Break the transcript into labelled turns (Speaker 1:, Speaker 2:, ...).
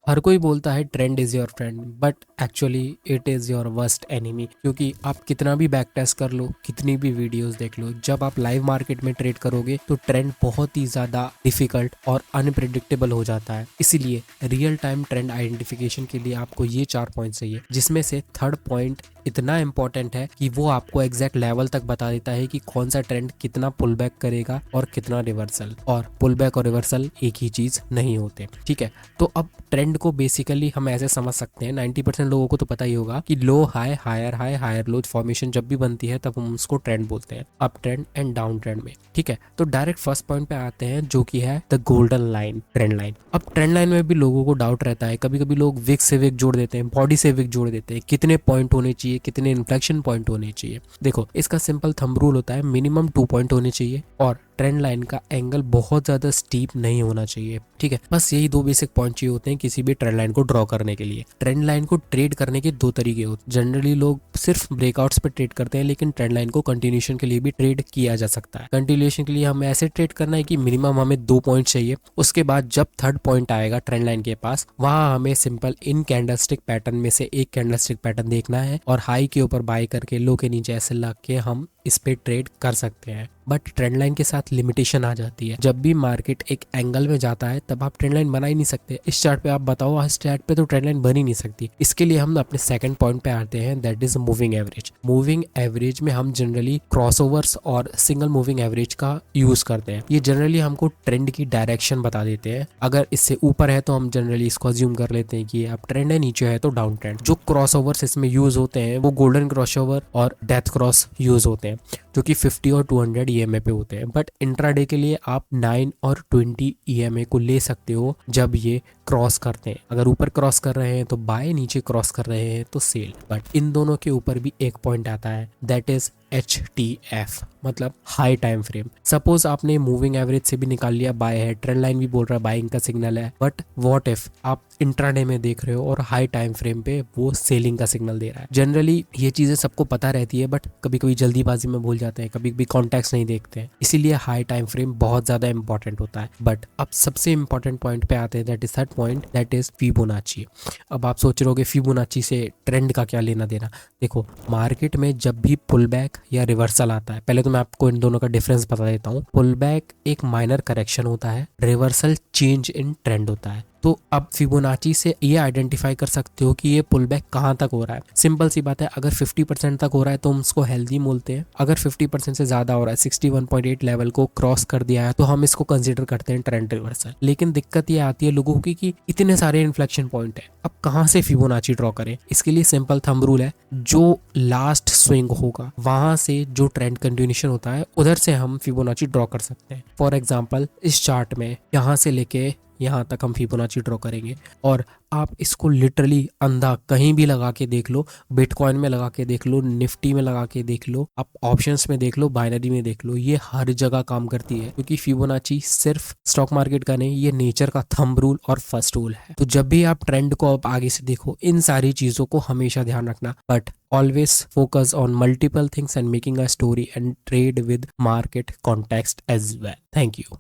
Speaker 1: हर कोई बोलता है trend is your friend, but actually it is your worst enemy. क्योंकि आप कितना भी बैक टेस्ट कर लो, कितनी भी वीडियोस देख लो, जब आप लाइव मार्केट में ट्रेड करोगे तो ट्रेंड बहुत ही ज्यादा डिफिकल्ट और अनप्रिडिक्टेबल हो जाता है। इसीलिए रियल टाइम ट्रेंड आइडेंटिफिकेशन के लिए आपको ये 4 पॉइंट चाहिए, जिसमें से थर्ड पॉइंट इतना इंपॉर्टेंट है कि वो आपको एग्जैक्ट लेवल तक बता देता है कि कौन सा ट्रेंड कितना पुल बैक करेगा और कितना रिवर्सल। और पुल बैक और रिवर्सल एक ही चीज नहीं होते, ठीक है। तो अब ट्रेंड को बेसिकली हम ऐसे समझ सकते हैं, 90% लोगों को तो पता ही होगा कि लो हाई हायर लो फॉर्मेशन जब भी बनती है तब हम उसको ट्रेंड बोलते हैं, up trend and down trend में, ठीक है। तो डायरेक्ट फर्स्ट पॉइंट पे आते हैं जो कि है the golden line, trend line. अब ट्रेंड लाइन में भी लोगों को डाउट रहता है, कभी कभी लोग विक से विक जोड़ देते हैं, बॉडी से विक जोड़ देते हैं, कितने पॉइंट होने चाहिए, कितने इन्फ्लेक्शन पॉइंट होने चाहिए। देखो, इसका सिंपल थंब रूल होता है, मिनिमम 2 पॉइंट होने चाहिए और ट्रेंड लाइन का एंगल बहुत ज्यादा स्टीप नहीं होना चाहिए, ठीक है। बस यही 2 बेसिक पॉइंट चाहिए होते हैं किसी भी ट्रेंड लाइन को ड्रॉ करने के लिए। ट्रेंड लाइन को ट्रेड करने के 2 तरीके होते हैं। जनरली लोग सिर्फ ब्रेकआउट्स पे ट्रेड करते हैं, लेकिन ट्रेंड लाइन को कंटिन्यूएशन के लिए भी ट्रेड किया जा सकता है। कंटिन्यूएशन के लिए हमें ऐसे ट्रेड करना है कि मिनिमम हमें 2 पॉइंट चाहिए, उसके बाद जब थर्ड पॉइंट आएगा ट्रेंड लाइन के पास, वहां हमें सिंपल इन कैंडलस्टिक पैटर्न में से एक कैंडलस्टिक पैटर्न देखना है और हाई के ऊपर बाय करके लो के नीचे ऐसे लग के हम इस पे ट्रेड कर सकते हैं। बट ट्रेंड लाइन के साथ लिमिटेशन आ जाती है, जब भी मार्केट एक एंगल में जाता है तब आप ट्रेंड लाइन बना ही नहीं सकते। इस चार्ट पे आप बताओ, इस चार्ट पे तो ट्रेंड लाइन बन ही नहीं सकती। इसके लिए हम अपने सेकंड पॉइंट पे आते हैं, that is moving average. Moving average में हम जनरली क्रॉसओवर्स और सिंगल मूविंग एवरेज का यूज करते हैं। ये जनरली हमको ट्रेंड की डायरेक्शन बता देते हैं। अगर इससे ऊपर है तो हम जनरली इसको अज्यूम कर लेते हैं कि आप ट्रेंड है, नीचे है तो डाउन ट्रेंड। जो क्रॉसओवर्स इसमें यूज होते हैं वो गोल्डन क्रॉसओवर और डेथ क्रॉस यूज होते हैं, जो कि 50 और 200 ईएमए पे होते हैं। बट इंट्राडे के लिए आप 9 और 20 ईएमए को ले सकते हो जब ये क्रॉस करते हैं। अगर ऊपर क्रॉस कर रहे हैं तो बाय, नीचे क्रॉस कर रहे हैं तो सेल। बट इन दोनों के ऊपर भी एक पॉइंट आता है, दैट इज HTF, मतलब हाई टाइम फ्रेम। सपोज आपने मूविंग एवरेज से भी निकाल लिया बाय है, ट्रेंड लाइन भी बोल रहा है बाइंग का सिग्नल है, बट व्हाट इफ आप इंट्राडे में देख रहे हो और हाई टाइम फ्रेम पे वो सेलिंग का सिग्नल दे रहा है। जनरली ये चीजें सबको पता रहती है, बट कभी कभी जल्दीबाजी में भूल जाते हैं, कभी कभी कॉन्टेक्स्ट नहीं देखते हैं, इसीलिए हाई टाइम फ्रेम बहुत ज्यादा इंपॉर्टेंट होता है। बट अब सबसे इंपॉर्टेंट पॉइंट पे आते हैं, that is third point, that is Fibonacci. अब आप सोच रहे हो फिबोनाची से ट्रेंड का क्या लेना देना। देखो, मार्केट में जब भी पुल बैक या रिवर्सल आता है, पहले तो मैं आपको इन दोनों का डिफरेंस बता देता हूँ। पुल बैक एक माइनर करेक्शन होता है, रिवर्सल चेंज इन ट्रेंड होता है। तो अब फिबोनाची से ये आइडेंटिफाई कर सकते हो कि ये पुल बैक कहाँ तक हो रहा है। सिंपल सी बात है, अगर 50% तक हो रहा है तो हम उसको हेल्दी बोलते हैं। अगर 50% से ज्यादा हो रहा है, 61.8 लेवल को क्रॉस कर दिया है, तो हम इसको कंसीडर करते हैं ट्रेंड रिवर्सल। लेकिन दिक्कत ये आती है लोगों की कि इतने सारे इन्फ्लेक्शन पॉइंट है, अब कहाँ से फिबोनाची ड्रॉ करें। इसके लिए सिंपल थंब रूल है, जो लास्ट स्विंग होगा वहां से जो ट्रेंड कंटिन्यूएशन होता है उधर से हम फिबोनाची ड्रॉ कर सकते हैं। फॉर एग्जाम्पल, इस चार्ट में यहाँ से लेके यहाँ तक हम फिबोनाची ड्रॉ करेंगे और आप इसको लिटरली अंधा कहीं भी लगा के देख लो, बिटकॉइन में लगा के देख लो, निफ्टी में लगा के देख लो, आप ऑप्शंस में देख लो, बाइनरी में देख लो, ये हर जगह काम करती है। क्योंकि फिबोनाची सिर्फ स्टॉक मार्केट का नहीं, ये नेचर का थंब रूल और फर्स्ट रूल है। तो जब भी आप ट्रेंड को आप आगे से देखो, इन सारी चीजों को हमेशा ध्यान रखना, but always focus on multiple things and making a story and trade with market context as well. Thank you.